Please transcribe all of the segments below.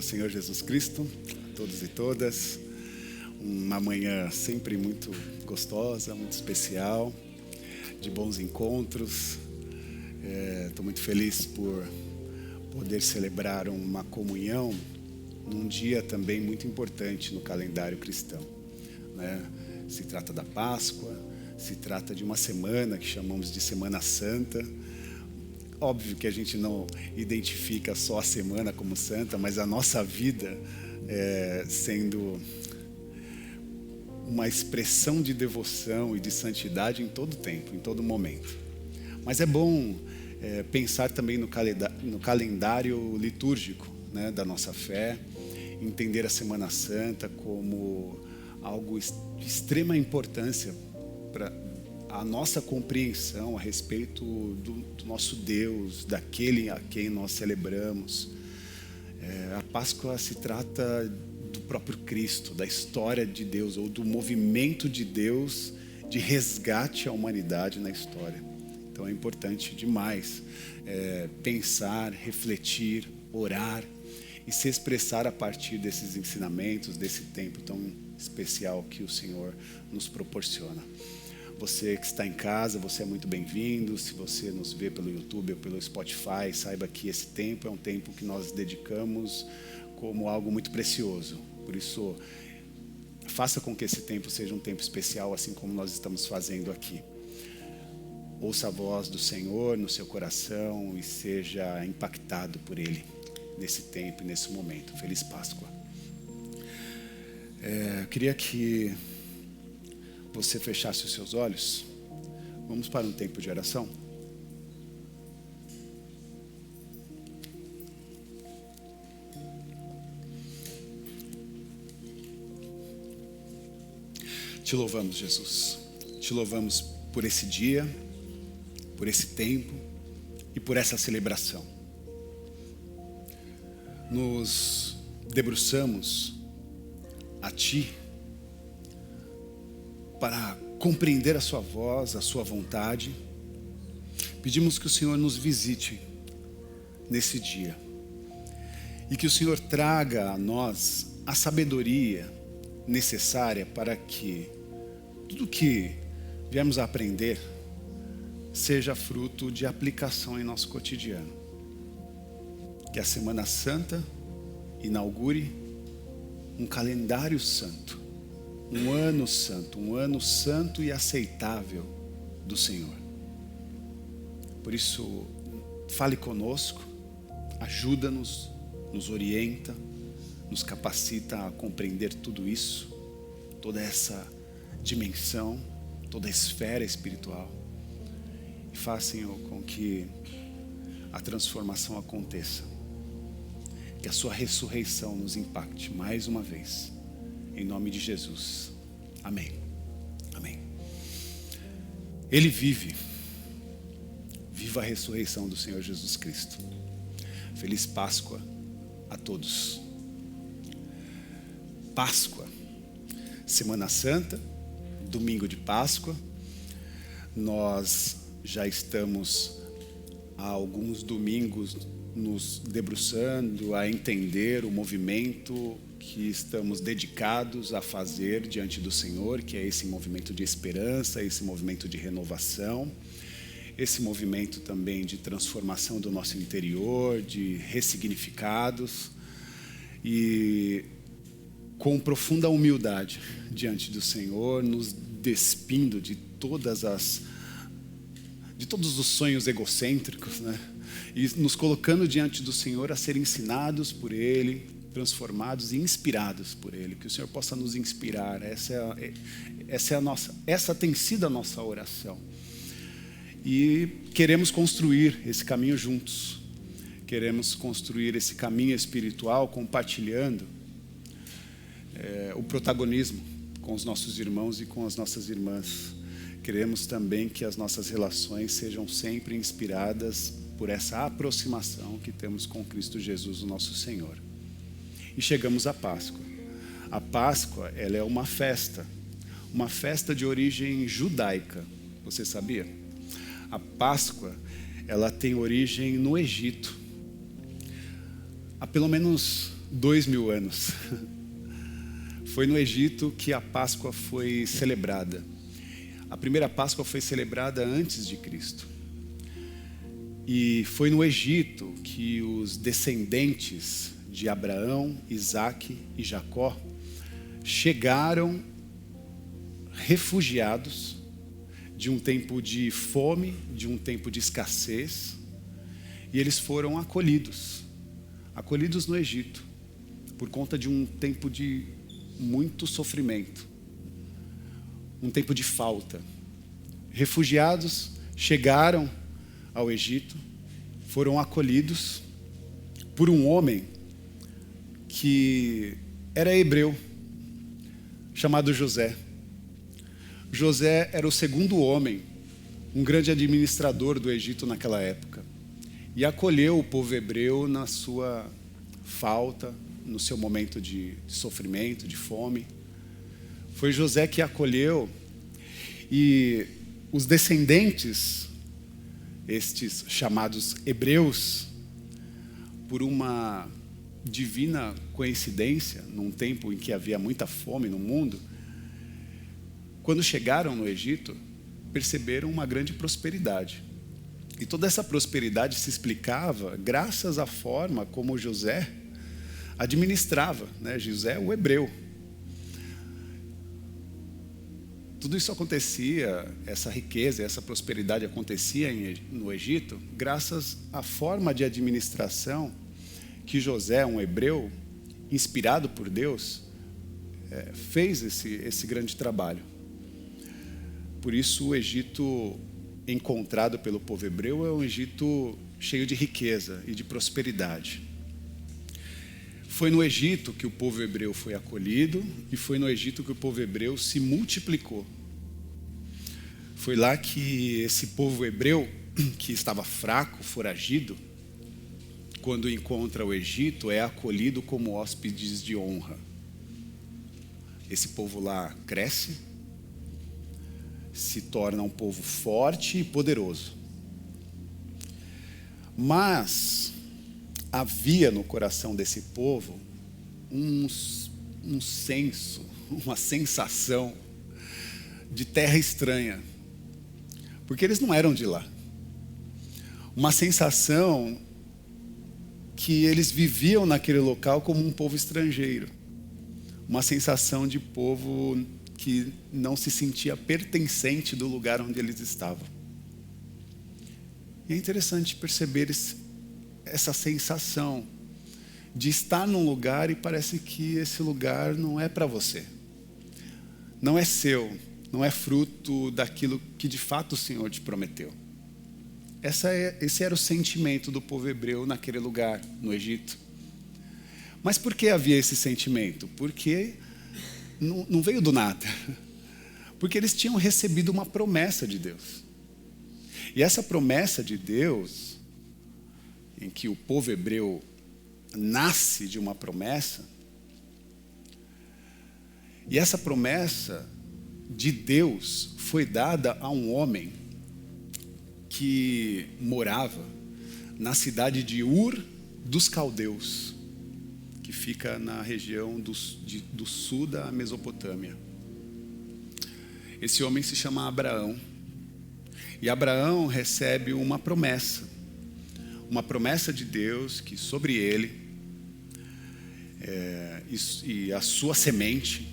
do Senhor Jesus Cristo, a todos e todas. Uma manhã sempre muito gostosa, muito especial, de bons encontros. Estou muito feliz por poder celebrar uma comunhão num dia também muito importante no calendário cristão, né? Se trata da Páscoa, se trata de uma semana que chamamos de Semana Santa. Óbvio que a gente não identifica só a semana como santa, mas a nossa vida sendo uma expressão de devoção e de santidade em todo tempo, em todo momento. Mas é bom pensar também no calendário litúrgico, né, da nossa fé, entender a Semana Santa como algo de extrema importância para a nossa compreensão a respeito do nosso Deus, daquele a quem nós celebramos. A Páscoa se trata do próprio Cristo, da história de Deus, ou do movimento de Deus de resgate à humanidade na história. Então é importante demais pensar, refletir, orar e se expressar a partir desses ensinamentos, desse tempo tão especial que o Senhor nos proporciona. Você que está em casa, você é muito bem-vindo. Se você nos vê pelo YouTube ou pelo Spotify, saiba que esse tempo é um tempo que nós dedicamos como algo muito precioso. Por isso, faça com que esse tempo seja um tempo especial, assim como nós estamos fazendo aqui. Ouça a voz do Senhor no seu coração e seja impactado por Ele nesse tempo e nesse momento. Feliz Páscoa. Eu queria que você fechasse os seus olhos. Vamos para um tempo de oração. Te louvamos, Jesus. Te louvamos por esse dia, por esse tempo e por essa celebração. Nos debruçamos a Ti para compreender a Sua voz, a Sua vontade. Pedimos que o Senhor nos visite nesse dia e que o Senhor traga a nós a sabedoria necessária para que tudo que viemos a aprender seja fruto de aplicação em nosso cotidiano. Que a Semana Santa inaugure um calendário santo, um ano santo e aceitável do Senhor. Por isso, fale conosco, ajuda-nos, nos orienta, nos capacita a compreender tudo isso, toda essa dimensão, toda a esfera espiritual. E faça, Senhor, com que a transformação aconteça. Que a Sua ressurreição nos impacte mais uma vez. Em nome de Jesus. Amém. Amém. Ele vive. Viva a ressurreição do Senhor Jesus Cristo. Feliz Páscoa a todos. Páscoa. Semana Santa. Domingo de Páscoa. Nós já estamos há alguns domingos nos debruçando a entender o movimento que estamos dedicados a fazer diante do Senhor, que é esse movimento de esperança, esse movimento de renovação, esse movimento também de transformação do nosso interior, de ressignificados, e com profunda humildade diante do Senhor, nos despindo de todos os sonhos egocêntricos, né? E nos colocando diante do Senhor a ser ensinados por Ele, transformados e inspirados por Ele. Que o Senhor possa nos inspirar. Essa tem sido a nossa oração. E queremos construir esse caminho juntos. Queremos construir esse caminho espiritual compartilhando o protagonismo com os nossos irmãos e com as nossas irmãs. Queremos também que as nossas relações sejam sempre inspiradas por essa aproximação que temos com Cristo Jesus, o nosso Senhor. E chegamos à Páscoa. A Páscoa, ela é uma festa de origem judaica. Você sabia? A Páscoa, ela tem origem no Egito. Há pelo menos 2000 anos. Foi no Egito que a Páscoa foi celebrada. A primeira Páscoa foi celebrada antes de Cristo. E foi no Egito que os descendentes de Abraão, Isaque e Jacó chegaram refugiados de um tempo de fome, de um tempo de escassez, e eles foram acolhidos no Egito, por conta de um tempo de muito sofrimento, um tempo de falta. Refugiados chegaram ao Egito, foram acolhidos por um homem que era hebreu, chamado José. José era o segundo homem, um grande administrador do Egito naquela época, e acolheu o povo hebreu na sua falta, no seu momento de sofrimento, de fome. Foi José que acolheu, e os descendentes, estes chamados hebreus, por uma divina coincidência, num tempo em que havia muita fome no mundo, quando chegaram no Egito, perceberam uma grande prosperidade. E toda essa prosperidade se explicava graças à forma como José administrava, né? José, o hebreu. Tudo isso acontecia, essa riqueza, essa prosperidade acontecia no Egito, graças à forma de administração que José, um hebreu, inspirado por Deus, fez esse grande trabalho. Por isso o Egito encontrado pelo povo hebreu é um Egito cheio de riqueza e de prosperidade. Foi no Egito que o povo hebreu foi acolhido, e foi no Egito que o povo hebreu se multiplicou. Foi lá que esse povo hebreu, que estava fraco, foragido, quando encontra o Egito, é acolhido como hóspedes de honra. Esse povo lá cresce, se torna um povo forte e poderoso. Mas havia no coração desse povo um senso, uma sensação de terra estranha, porque eles não eram de lá. Uma sensação que eles viviam naquele local como um povo estrangeiro, uma sensação de povo que não se sentia pertencente do lugar onde eles estavam. E é interessante perceber essa sensação de estar num lugar e parece que esse lugar não é para você, não é seu, não é fruto daquilo que de fato o Senhor te prometeu. Esse era o sentimento do povo hebreu naquele lugar, no Egito. Mas por que havia esse sentimento? Porque não veio do nada. Porque eles tinham recebido uma promessa de Deus. E essa promessa de Deus, em que o povo hebreu nasce de uma promessa, e essa promessa de Deus foi dada a um homem que morava na cidade de Ur dos Caldeus, que fica na região do sul da Mesopotâmia. Esse homem se chama Abraão. E Abraão recebe uma promessa de Deus que sobre ele e a sua semente,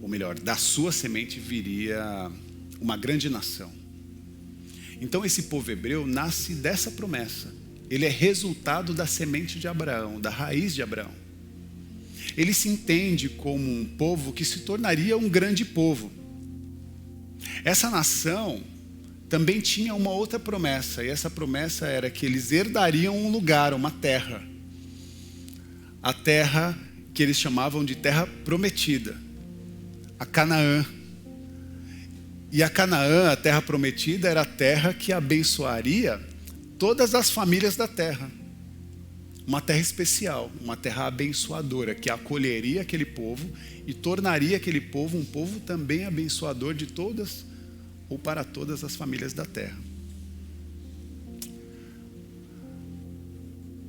ou melhor, da sua semente viria uma grande nação. Então esse povo hebreu nasce dessa promessa. Ele é resultado da semente de Abraão, da raiz de Abraão. Ele se entende como um povo que se tornaria um grande povo. Essa nação também tinha uma outra promessa, e essa promessa era que eles herdariam um lugar, uma terra. A terra que eles chamavam de terra prometida, a Canaã. E a Canaã, a terra prometida, era a terra que abençoaria todas as famílias da terra. Uma terra especial, uma terra abençoadora, que acolheria aquele povo e tornaria aquele povo um povo também abençoador de todas ou para todas as famílias da terra.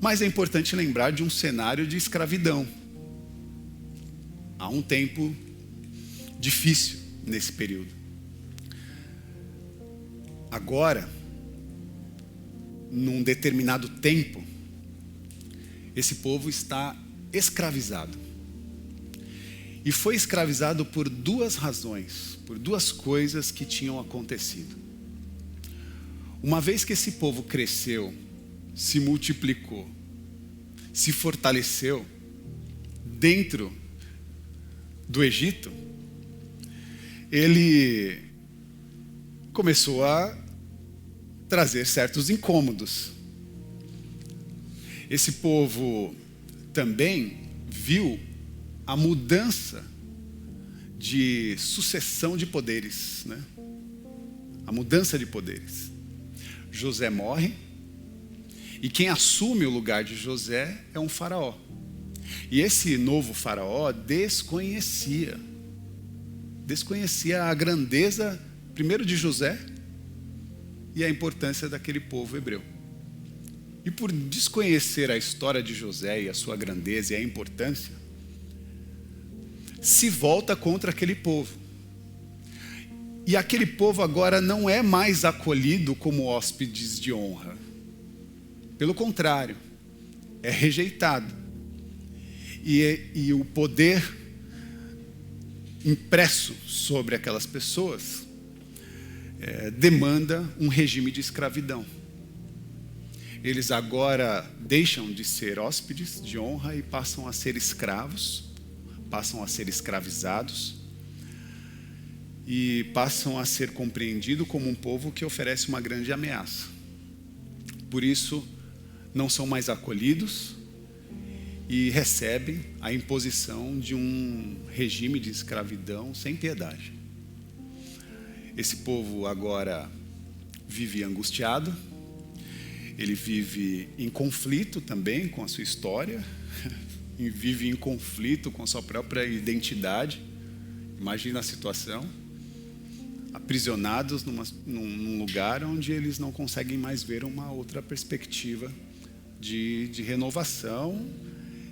Mas é importante lembrar de um cenário de escravidão. Há um tempo difícil nesse período. Agora, num determinado tempo, esse povo está escravizado. E foi escravizado por duas razões, por duas coisas que tinham acontecido. Uma vez que esse povo cresceu, se multiplicou, se fortaleceu dentro do Egito, ele começou a trazer certos incômodos. Esse povo também viu a mudança de sucessão de poderes, né? A mudança de poderes. José morre e quem assume o lugar de José é um faraó. E esse novo faraó desconhecia a grandeza, primeiro de José, e a importância daquele povo hebreu. E por desconhecer a história de José e a sua grandeza e a importância, se volta contra aquele povo. E aquele povo agora não é mais acolhido como hóspedes de honra. Pelo contrário, é rejeitado. E o poder impresso sobre aquelas pessoas demanda um regime de escravidão. Eles agora deixam de ser hóspedes de honra e passam a ser escravos, passam a ser escravizados e passam a ser compreendidos como um povo que oferece uma grande ameaça. Por isso, não são mais acolhidos e recebem a imposição de um regime de escravidão sem piedade. Esse povo agora vive angustiado, ele vive em conflito também com a sua história, e vive em conflito com a sua própria identidade. Imagina a situação, aprisionados num lugar onde eles não conseguem mais ver uma outra perspectiva de renovação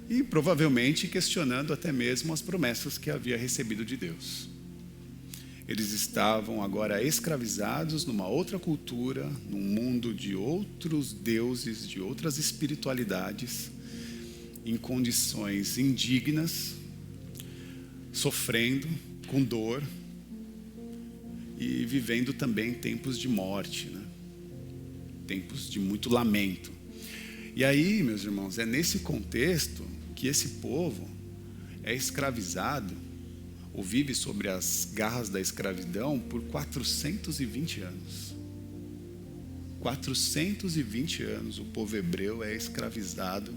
e provavelmente questionando até mesmo as promessas que havia recebido de Deus. Eles estavam agora escravizados numa outra cultura, num mundo de outros deuses, de outras espiritualidades, em condições indignas, sofrendo com dor e vivendo também tempos de morte, né? Tempos de muito lamento. E aí, meus irmãos, é nesse contexto que esse povo é escravizado ou vive sobre as garras da escravidão por 420 anos. 420 anos o povo hebreu é escravizado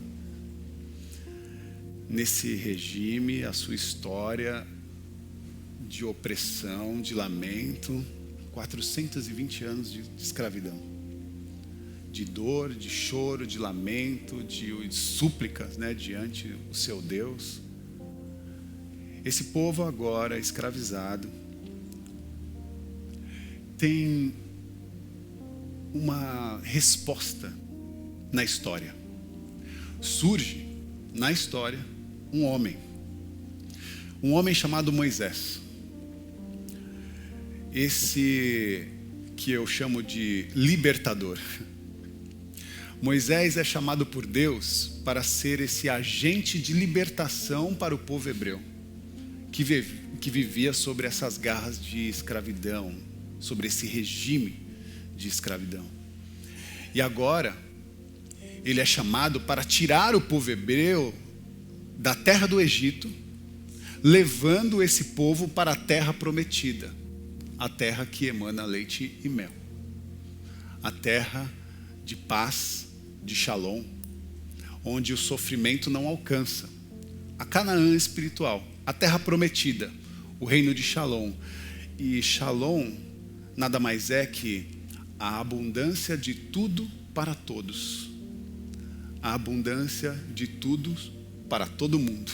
nesse regime, a sua história de opressão, de lamento, 420 anos de escravidão. De dor, de choro, de lamento, de súplicas, né, diante do seu Deus. Esse povo agora escravizado tem uma resposta na história. Surge na história um homem chamado Moisés. Esse que eu chamo de libertador. Moisés é chamado por Deus para ser esse agente de libertação para o povo hebreu, que vivia sobre essas garras de escravidão, sobre esse regime de escravidão. E agora, ele é chamado para tirar o povo hebreu da terra do Egito, levando esse povo para a terra prometida, a terra que emana leite e mel, a terra de paz, de Shalom, onde o sofrimento não alcança, a Canaã espiritual, a terra prometida, o reino de Shalom. E Shalom nada mais é que a abundância de tudo para todos, a abundância de tudo para todo mundo,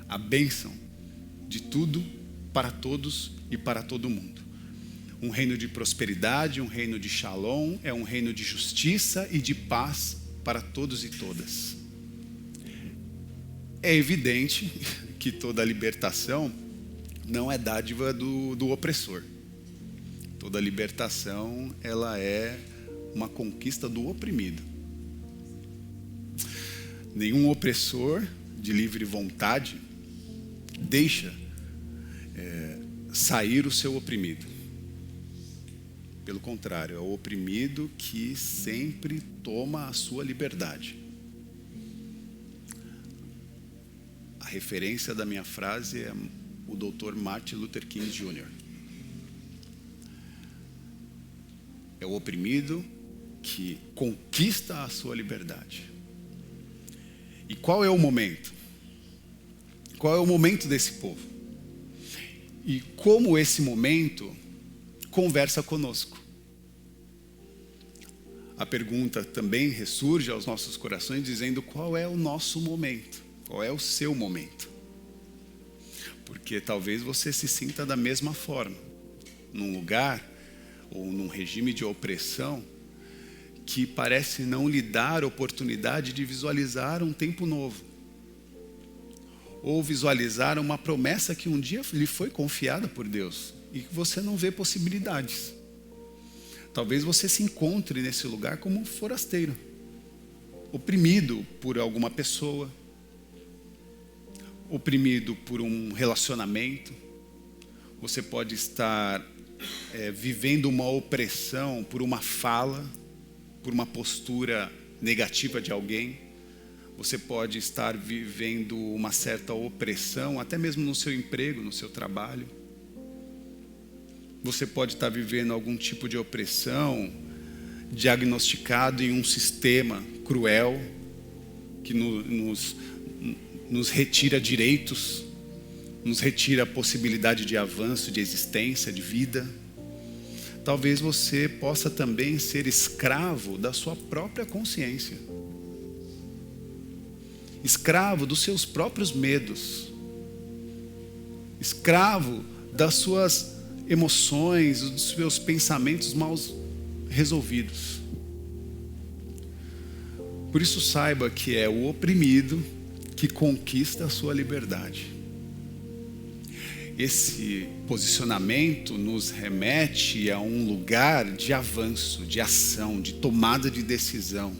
a bênção de tudo para todos e para todo mundo. Um reino de prosperidade, um reino de Shalom, é um reino de justiça e de paz para todos e todas. É evidente que toda libertação não é dádiva do opressor. Toda libertação, ela é uma conquista do oprimido. Nenhum opressor de livre vontade deixa sair o seu oprimido. Pelo contrário, é o oprimido que sempre toma a sua liberdade. A referência da minha frase é o Dr. Martin Luther King Jr. É o oprimido que conquista a sua liberdade. E qual é o momento? Qual é o momento desse povo? E como esse momento conversa conosco? A pergunta também ressurge aos nossos corações dizendo: qual é o nosso momento? Qual é o seu momento? Porque talvez você se sinta da mesma forma, num lugar ou num regime de opressão que parece não lhe dar oportunidade de visualizar um tempo novo, ou visualizar uma promessa que um dia lhe foi confiada por Deus e que você não vê possibilidades. Talvez você se encontre nesse lugar como um forasteiro, oprimido por alguma pessoa, oprimido por um relacionamento. Você pode estar vivendo uma opressão por uma fala, por uma postura negativa de alguém. Você pode estar vivendo uma certa opressão, até mesmo no seu emprego, no seu trabalho. Você pode estar vivendo algum tipo de opressão, diagnosticado em um sistema cruel, que nos retira direitos, nos retira a possibilidade de avanço, de existência, de vida. Talvez você possa também ser escravo da sua própria consciência, escravo dos seus próprios medos, escravo das suas emoções, dos seus pensamentos mal resolvidos. Por isso saiba que é o oprimido que conquista a sua liberdade. Esse posicionamento nos remete a um lugar de avanço, de ação, de tomada de decisão.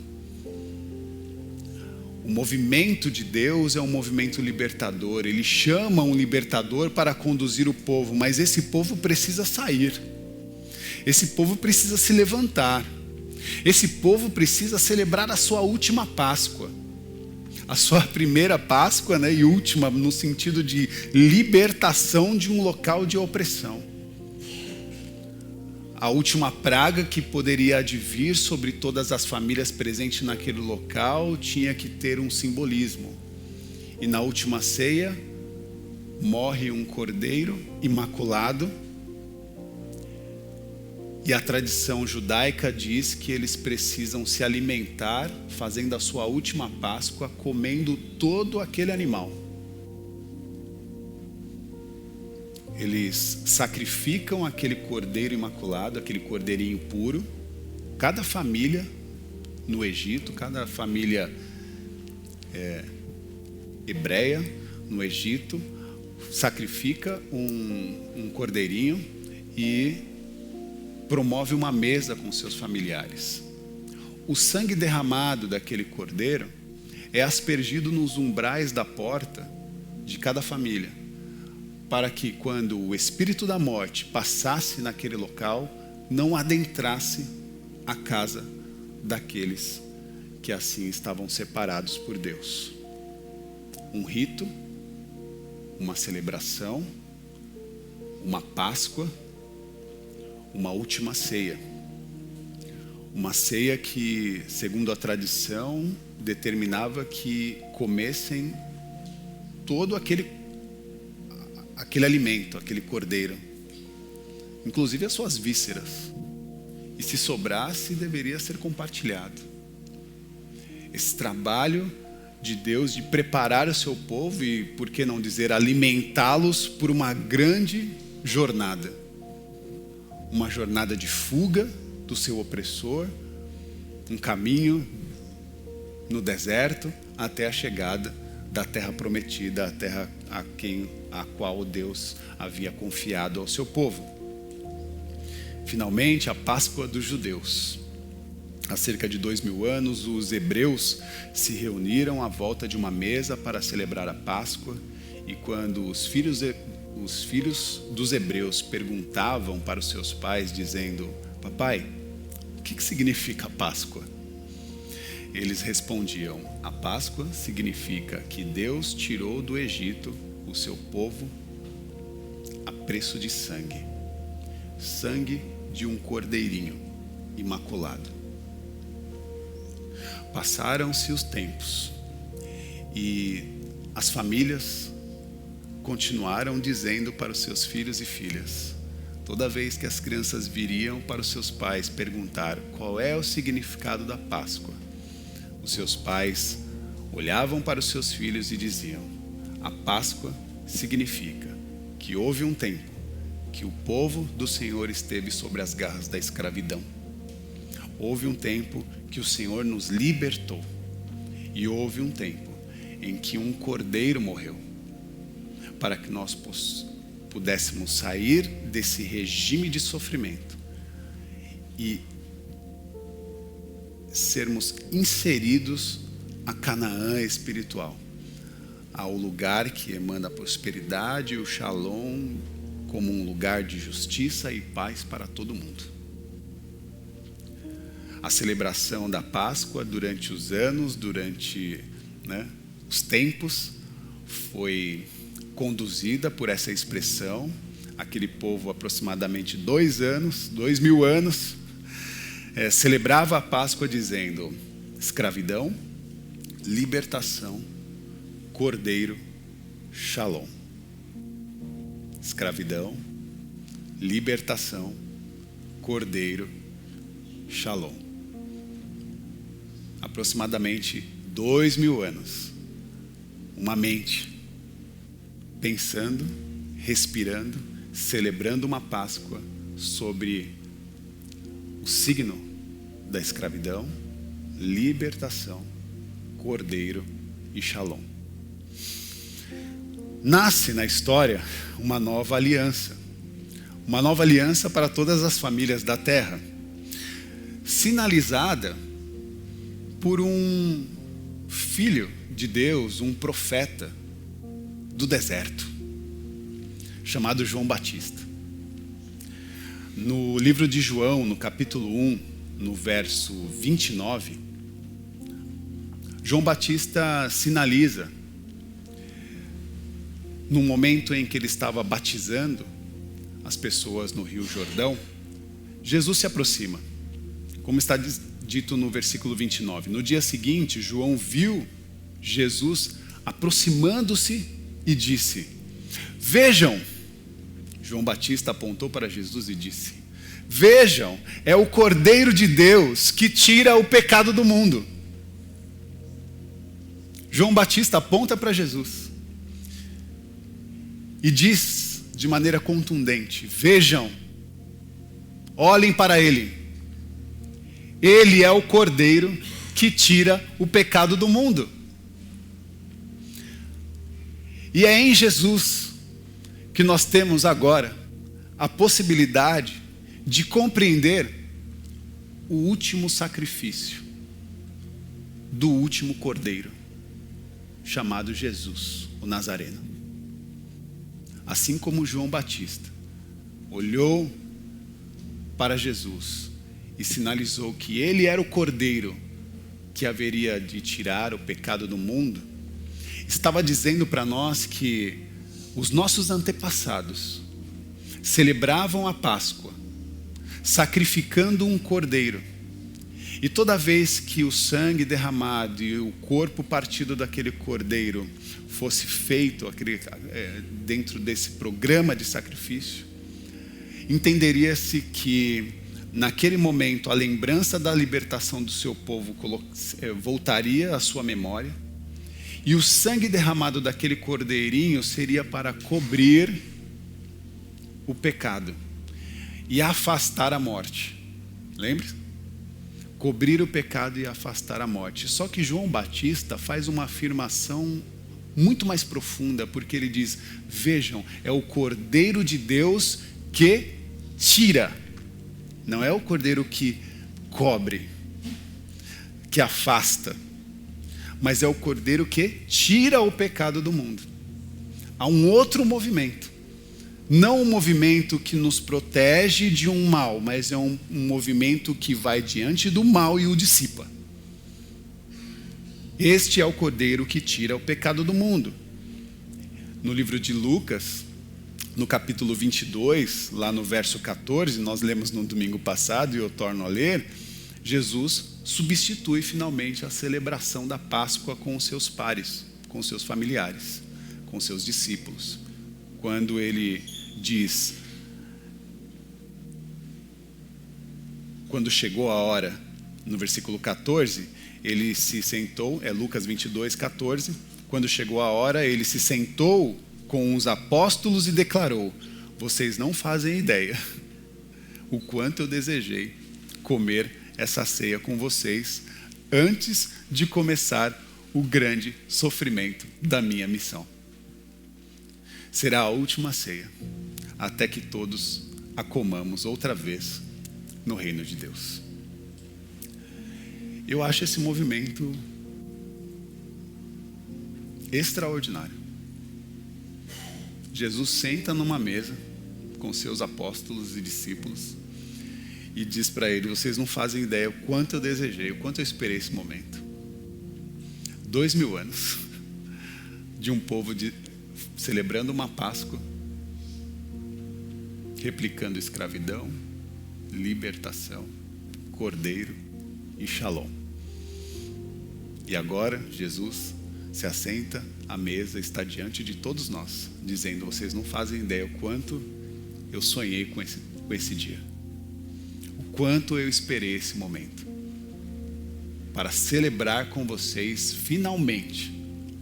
O movimento de Deus é um movimento libertador. Ele chama um libertador para conduzir o povo, mas esse povo precisa sair. Esse povo precisa se levantar. Esse povo precisa celebrar a sua última Páscoa. A sua primeira Páscoa, né, e última no sentido de libertação de um local de opressão. A última praga que poderia advir sobre todas as famílias presentes naquele local tinha que ter um simbolismo. E na última ceia, morre um cordeiro imaculado. E a tradição judaica diz que eles precisam se alimentar, fazendo a sua última Páscoa, comendo todo aquele animal. Eles sacrificam aquele cordeiro imaculado, aquele cordeirinho puro. Cada família no Egito, cada família hebreia no Egito, sacrifica um cordeirinho e promove uma mesa com seus familiares. O sangue derramado daquele cordeiro é aspergido nos umbrais da porta de cada família, para que quando o espírito da morte passasse naquele local, não adentrasse a casa daqueles que assim estavam separados por Deus. Um rito, uma celebração, uma Páscoa, uma última ceia. Uma ceia que, segundo a tradição, determinava que comessem todo aquele alimento, aquele cordeiro, inclusive as suas vísceras, e se sobrasse deveria ser compartilhado. Esse trabalho de Deus de preparar o seu povo e, por que não dizer, alimentá-los por uma grande jornada, uma jornada de fuga do seu opressor, um caminho no deserto até a chegada da terra prometida, a terra a qual Deus havia confiado ao seu povo. Finalmente, a Páscoa dos judeus. Há cerca de 2000 anos, os hebreus se reuniram à volta de uma mesa para celebrar a Páscoa, e quando os filhos dos hebreus perguntavam para os seus pais, dizendo: papai, o que significa a Páscoa? Eles respondiam: a Páscoa significa que Deus tirou do Egito o seu povo a preço de sangue. Sangue de um cordeirinho imaculado. Passaram-se os tempos e as famílias continuaram dizendo para os seus filhos e filhas, toda vez que as crianças viriam para os seus pais perguntar qual é o significado da Páscoa, os seus pais olhavam para os seus filhos e diziam: a Páscoa significa que houve um tempo que o povo do Senhor esteve sobre as garras da escravidão. Houve um tempo que o Senhor nos libertou. E houve um tempo em que um cordeiro morreu, para que nós pudéssemos sair desse regime de sofrimento e sermos inseridos a Canaã espiritual, ao lugar que emana a prosperidade e o shalom, como um lugar de justiça e paz para todo mundo. A celebração da Páscoa durante os anos, durante os tempos, foi conduzida por essa expressão. Aquele povo, aproximadamente 2000 anos, celebrava a Páscoa dizendo: escravidão, libertação, cordeiro, shalom. Escravidão, libertação, cordeiro, shalom. Aproximadamente 2000 anos. Uma mente pensando, respirando, celebrando uma Páscoa sobre o signo da escravidão, libertação, cordeiro e shalom. Nasce na história uma nova aliança para todas as famílias da terra, sinalizada por um filho de Deus, um profeta do deserto, chamado João Batista. No livro de João, no capítulo 1, no verso 29, João Batista sinaliza, no momento em que ele estava batizando as pessoas no Rio Jordão, Jesus se aproxima, como está dito no versículo 29. No dia seguinte, João viu Jesus aproximando-se e disse: vejam, João Batista apontou para Jesus e disse: vejam, é o Cordeiro de Deus que tira o pecado do mundo. João Batista aponta para Jesus e diz de maneira contundente: vejam, olhem para ele. Ele é o Cordeiro que tira o pecado do mundo. E é em Jesus que nós temos agora a possibilidade de compreender o último sacrifício do último Cordeiro, chamado Jesus, o Nazareno. Assim como João Batista olhou para Jesus e sinalizou que ele era o Cordeiro que haveria de tirar o pecado do mundo, estava dizendo para nós que os nossos antepassados celebravam a Páscoa sacrificando um cordeiro, e toda vez que o sangue derramado e o corpo partido daquele cordeiro fosse feito dentro desse programa de sacrifício, entenderia-se que naquele momento a lembrança da libertação do seu povo voltaria à sua memória, e o sangue derramado daquele cordeirinho seria para cobrir o pecado e afastar a morte. Lembre-se? cobrir o pecado e afastar a morte. Só que João Batista faz uma afirmação muito mais profunda, porque ele diz: vejam, é o Cordeiro de Deus que tira. Não é o Cordeiro que cobre, que afasta, mas é o Cordeiro que tira o pecado do mundo. Há um outro movimento. Não um movimento que nos protege de um mal, mas é um movimento que vai diante do mal e o dissipa. Este é o Cordeiro que tira o pecado do mundo. No livro de Lucas, no capítulo 22, lá no verso 14, nós lemos no domingo passado e eu torno a ler, Jesus substitui finalmente a celebração da Páscoa com os seus pares, com os seus familiares, com os seus discípulos. Quando ele diz, quando chegou a hora, no versículo 14, ele se sentou, é Lucas 22, 14, quando chegou a hora, ele se sentou com os apóstolos e declarou: vocês não fazem ideia o quanto eu desejei comer essa ceia com vocês antes de começar o grande sofrimento da minha missão. Será a última ceia, até que todos a comamos outra vez no reino de Deus. Eu acho esse movimento extraordinário. Jesus senta numa mesa com seus apóstolos e discípulos e diz para ele: vocês não fazem ideia o quanto eu desejei, o quanto eu esperei esse momento. 2000 anos de um povo celebrando uma Páscoa, replicando escravidão, libertação, cordeiro e shalom. E agora Jesus se assenta à mesa, está diante de todos nós, dizendo: vocês não fazem ideia o quanto eu sonhei com esse dia, o quanto eu esperei esse momento, para celebrar com vocês finalmente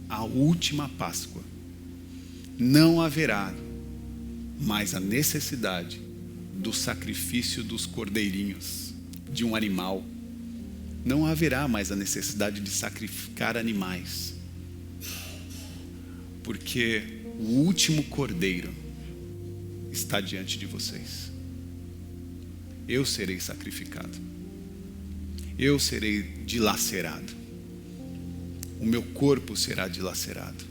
a última Páscoa. Não haverá mais a necessidade do sacrifício dos cordeirinhos, de um animal. Não haverá mais a necessidade de sacrificar animais, porque o último cordeiro está diante de vocês. Eu serei sacrificado, eu serei dilacerado, o meu corpo será dilacerado,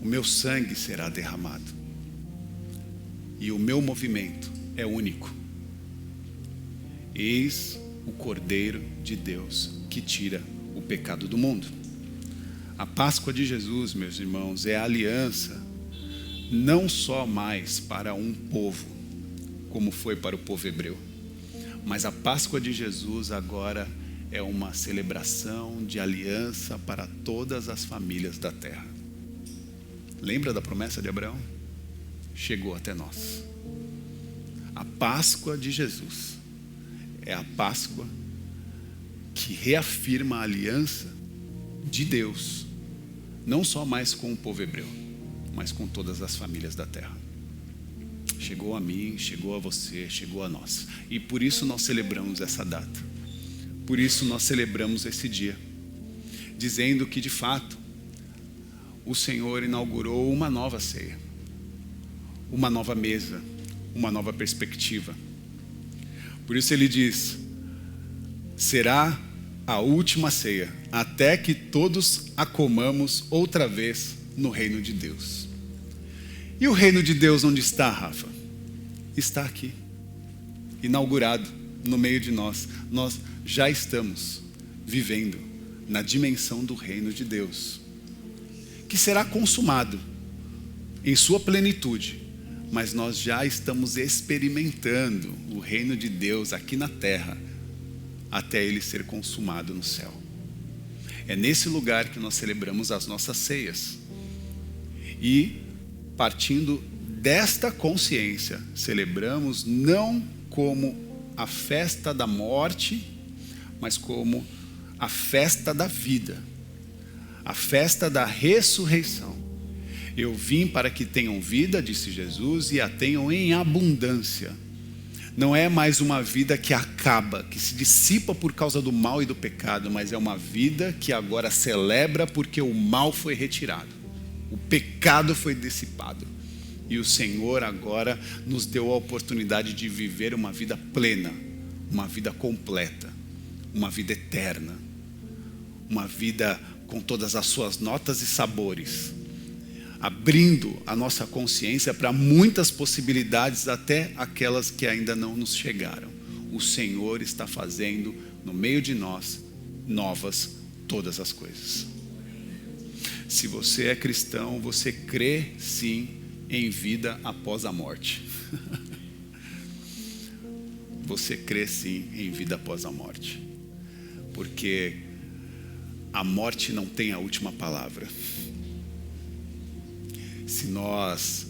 o meu sangue será derramado, e o meu movimento é único. Eis o Cordeiro de Deus que tira o pecado do mundo. A Páscoa de Jesus, meus irmãos, é a aliança não só mais para um povo, como foi para o povo hebreu, mas a Páscoa de Jesus agora é uma celebração de aliança para todas as famílias da terra. Lembra da promessa de Abraão? Chegou até nós. A Páscoa de Jesus é a Páscoa que reafirma a aliança de Deus, não só mais com o povo hebreu, mas com todas as famílias da terra. Chegou a mim, chegou a você, chegou a nós. E por isso nós celebramos essa data. Por isso nós celebramos esse dia, dizendo que de fato o Senhor inaugurou uma nova ceia, uma nova mesa, uma nova perspectiva. Por isso ele diz: será a última ceia, até que todos a comamos outra vez no reino de Deus. E o reino de Deus onde está, Rafa? Está aqui, inaugurado no meio de nós. Nós já estamos vivendo na dimensão do reino de Deus, que será consumado em sua plenitude, mas nós já estamos experimentando o reino de Deus aqui na terra, até ele ser consumado no céu. É nesse lugar que nós celebramos as nossas ceias. E, partindo desta consciência, celebramos não como a festa da morte, mas como a festa da vida, a festa da ressurreição. Eu vim para que tenham vida, disse Jesus, e a tenham em abundância. não é mais uma vida que acaba, que se dissipa por causa do mal e do pecado, mas é uma vida que agora celebra porque o mal foi retirado, o pecado foi dissipado. E o Senhor agora nos deu a oportunidade de viver uma vida plena, uma vida completa, uma vida eterna, uma vida com todas as suas notas e sabores, abrindo a nossa consciência para muitas possibilidades, até aquelas que ainda não nos chegaram. O Senhor está fazendo no meio de nós novas todas as coisas. Se você é cristão, você crê sim em vida após a morte. Você crê sim em vida após a morte, porque a morte não tem a última palavra. Se nós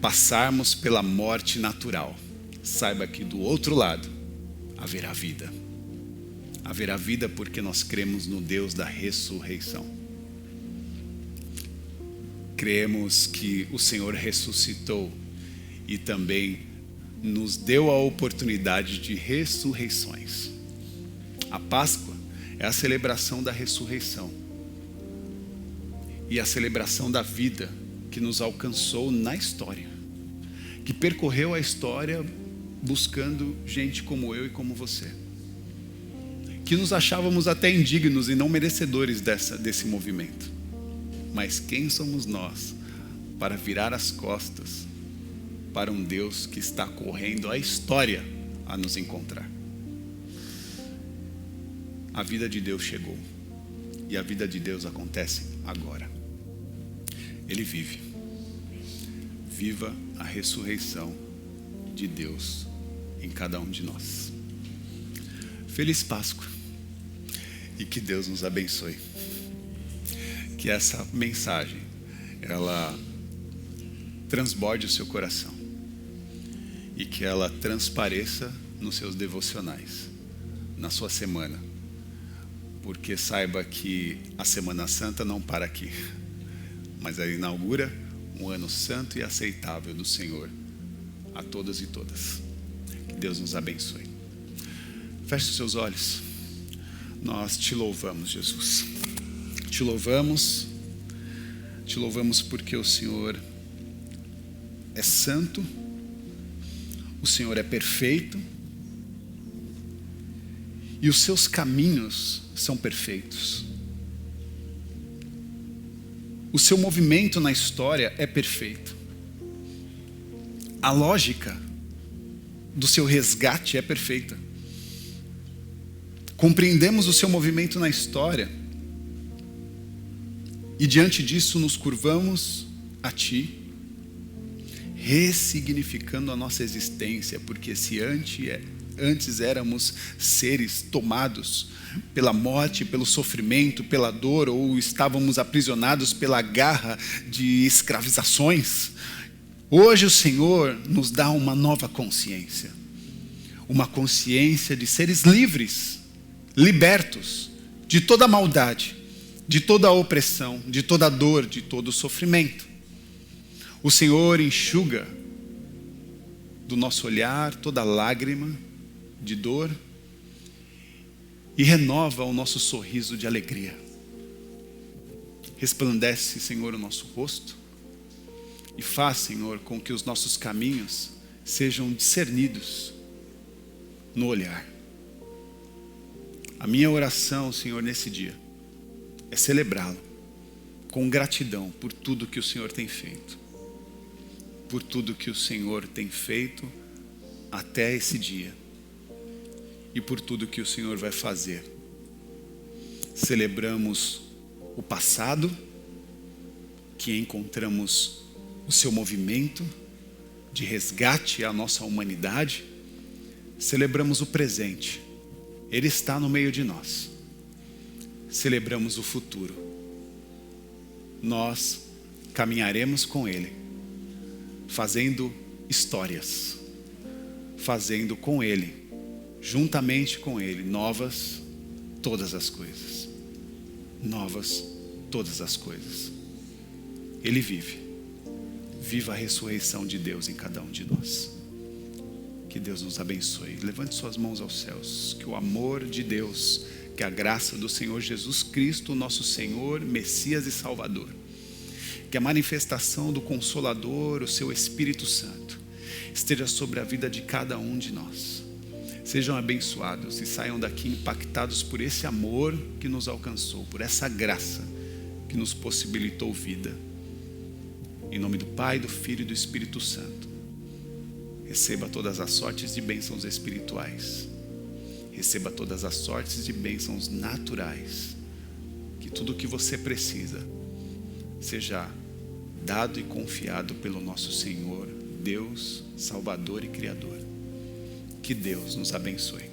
passarmos pela morte natural, saiba que do outro lado haverá vida. Haverá vida porque nós cremos no Deus da ressurreição. Cremos que o Senhor ressuscitou e também nos deu a oportunidade de ressurreições. A Páscoa é a celebração da ressurreição e a celebração da vida que nos alcançou na história, que percorreu a história buscando gente como eu e como você, que nos achávamos até indignos e não merecedores desse movimento. Mas quem somos nós para virar as costas para um Deus que está correndo a história a nos encontrar? A vida de Deus chegou e a vida de Deus acontece agora. Ele vive. Viva a ressurreição de Deus em cada um de nós. Feliz Páscoa e que Deus nos abençoe. Que essa mensagem, ela transborde o seu coração e que ela transpareça nos seus devocionais, na sua semana, porque saiba que a Semana Santa não para aqui, mas ela inaugura um ano santo e aceitável do Senhor a todas e todas. Que Deus nos abençoe. Feche os seus olhos. Nós te louvamos, Jesus. Te louvamos porque o Senhor é santo, o Senhor é perfeito e os seus caminhos são perfeitos. O seu movimento na história é perfeito. A lógica do seu resgate é perfeita. Compreendemos o seu movimento na história e diante disso nos curvamos a Ti, ressignificando a nossa existência, porque se antes éramos seres tomados pela morte, pelo sofrimento, pela dor, ou estávamos aprisionados pela garra de escravizações, hoje o Senhor nos dá uma nova consciência, uma consciência de seres livres, libertos de toda a maldade, de toda a opressão, de toda a dor, de todo o sofrimento. O Senhor enxuga do nosso olhar toda lágrima de dor e renova o nosso sorriso de alegria. Resplandece, Senhor, o nosso rosto e faz, Senhor, com que os nossos caminhos sejam discernidos no olhar. A minha oração, Senhor, nesse dia é celebrá-lo com gratidão por tudo que o Senhor tem feito, por tudo que o Senhor tem feito até esse dia e por tudo que o Senhor vai fazer. Celebramos o passado, que encontramos o seu movimento de resgate à nossa humanidade. Celebramos o presente, Ele está no meio de nós. Celebramos o futuro, nós caminharemos com Ele, fazendo histórias, fazendo com Ele, juntamente com Ele, novas todas as coisas. Novas todas as coisas. Ele vive. Viva a ressurreição de Deus em cada um de nós. Que Deus nos abençoe. Levante suas mãos aos céus. Que o amor de Deus, que a graça do Senhor Jesus Cristo, nosso Senhor, Messias e Salvador, que a manifestação do Consolador, o seu Espírito Santo, esteja sobre a vida de cada um de nós. Sejam abençoados e saiam daqui impactados por esse amor que nos alcançou, por essa graça que nos possibilitou vida. Em nome do Pai, do Filho e do Espírito Santo. Receba todas as sortes de bênçãos espirituais. Receba todas as sortes de bênçãos naturais. Que tudo o que você precisa seja dado e confiado pelo nosso Senhor, Deus, Salvador e Criador. Que Deus nos abençoe.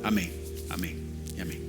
Amém, amém e amém.